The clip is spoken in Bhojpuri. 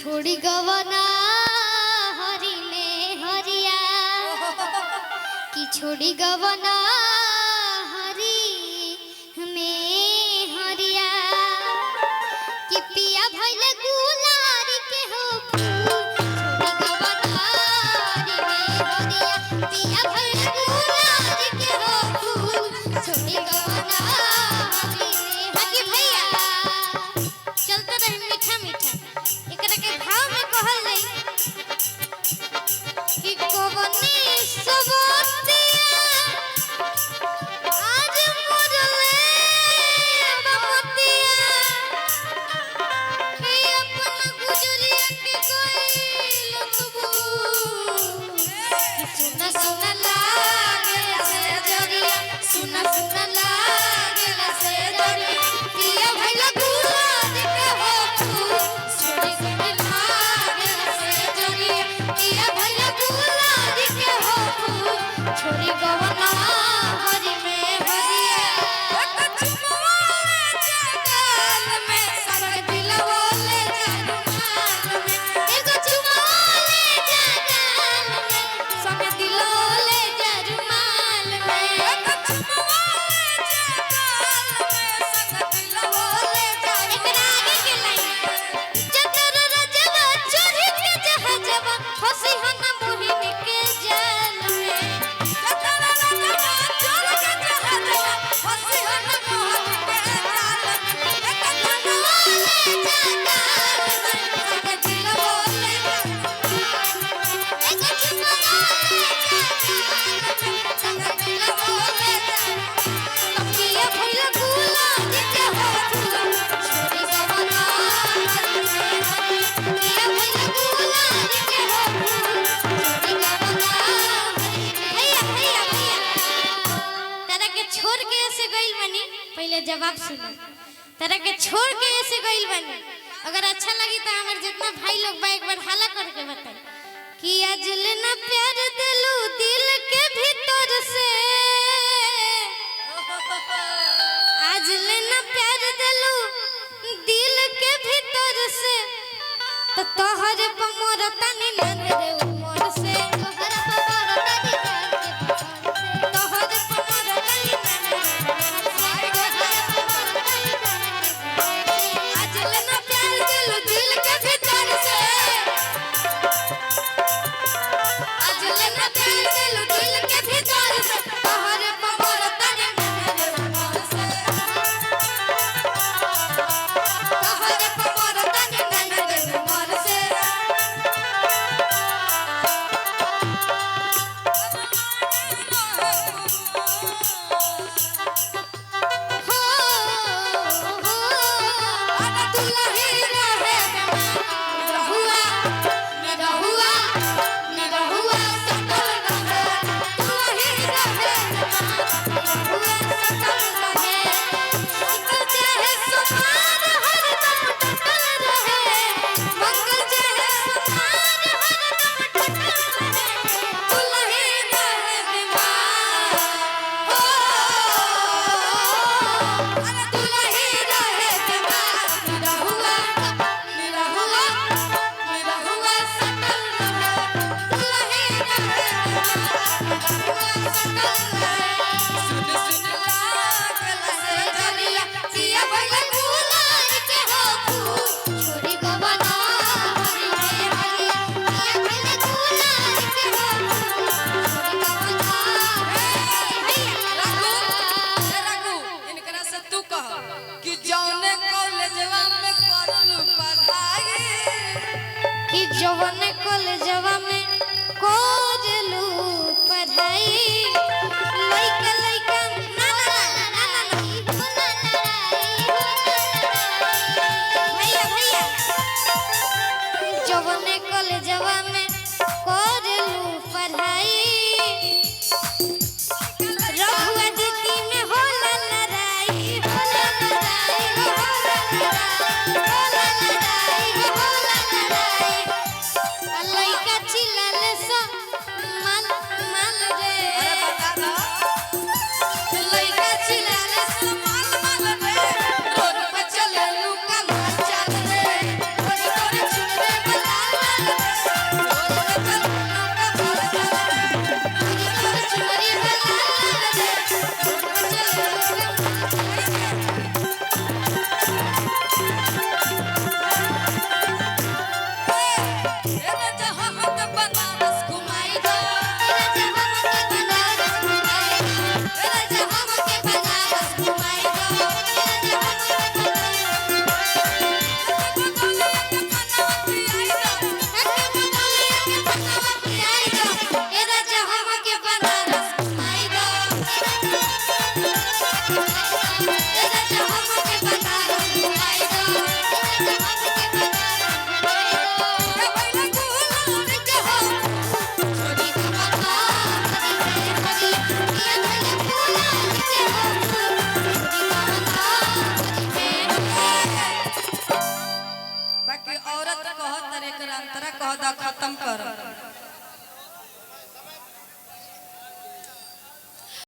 छोड़ी गवना हरी में हरिया कि छोड़ी गवना हरी में हरिया कि पिया भइले गुलारी के हो छोड़ी गवना हरी में हरिया पिया भइले गुलारी के हो छोड़ी गवना हरी में हकी भैया चलते रहे मीठा मीठा एकरा के भाव में कहल जाई कि कोवनी सबतिया आज मोरले बमतिया कि अपन गुजरिया के कोई लतबू कि सुना सुना लागे से जरिया सुना सुना लागे से जरिया पिया भइला गुलाब के हो सुनी सुनी लागे से जरिया पिया भइला गुलाब के हो छोरी गवना हरी में हरिया कचुमोले जगाल में संग दिलवोले जगमान में एगो चुमोले जगाल में संग दिलवोले जगमान में कचुमोले जगाल में संग दिलवोले जगमान एकरा आगे के लाइन जतर रजवा चोरी के जहाजवा फसी हो ना मोहिनी के जाल में जतर रजवा चोरी के जहाजवा फसी हो ना मोहिनी के जाल में एक चुमोले जगाल में संग दिलवोले जगमान एक चुमोले जगाल में संग दिलवोले जगमान तकिया भइला गुलाब के हो छोरी गवना हरी में हरिया भइला गुलाब के हो छोरी गवना हरी में भैया भैया भैया तारा के छोड़ के ऐसे गइल बनी पहले जवाब सुनो तारा के छोड़ के ऐसे गइल बनी अगर अच्छा लगी तो हमर जितना भाई लोग बा एक बार हाला करके बताई कि आज लेना प्यार दिलू दिल के भीतर से आज लेना प्यार दिलू दिल के भीतर से तो तोहरे पमोर तनी नन रे उमर से तोहरे पमोर तनी नन रे आज लेना प्यार दिलू दिल के भीतर से आज लेना प्यार दिलू दिल के भीतर से तोहरे पमोर तनी नन रे उमर से तोहरे पमोर तनी नन रे उमर से हो हो अरे दुल्ही रहे रहुआ निरहुआ सकल रहे दुल्ही रहे रहुआ सकल रहे मंगल चाहे सुमार हरदम टटल रहे मंगल चाहे सुमार हरदम टटल रहे दुल्ही रहे बीमार हो अरे दुल्ही रहे बीमार निरहुआ सकल रहे दुल्ही रहे बीमार निरहुआ सकल रहे सुन सुन लागल से जरिया पिया भइला गुलाब के हो छोरी गवना हरी में हरिया पिया भइला गुलाब के हो छोरी गवना भैया रघु इनकरा से तू कह कि जौने कॉलेजवा में पढ़लू पढ़ाई कि जवन कॉलेजवा में कोजलू पढ़ाई लइका लइका ना ना ना ना भैया भैया जवन कॉलेजवा में कोजलू पढ़ाई रहुआ दीदी में होला लड़ाई होला लड़ाई होला लड़ाई होला लड़ाई होला लड़ाई लइका चिल्ला औरत कह तरे कर अंतरा कह दा खत्म कर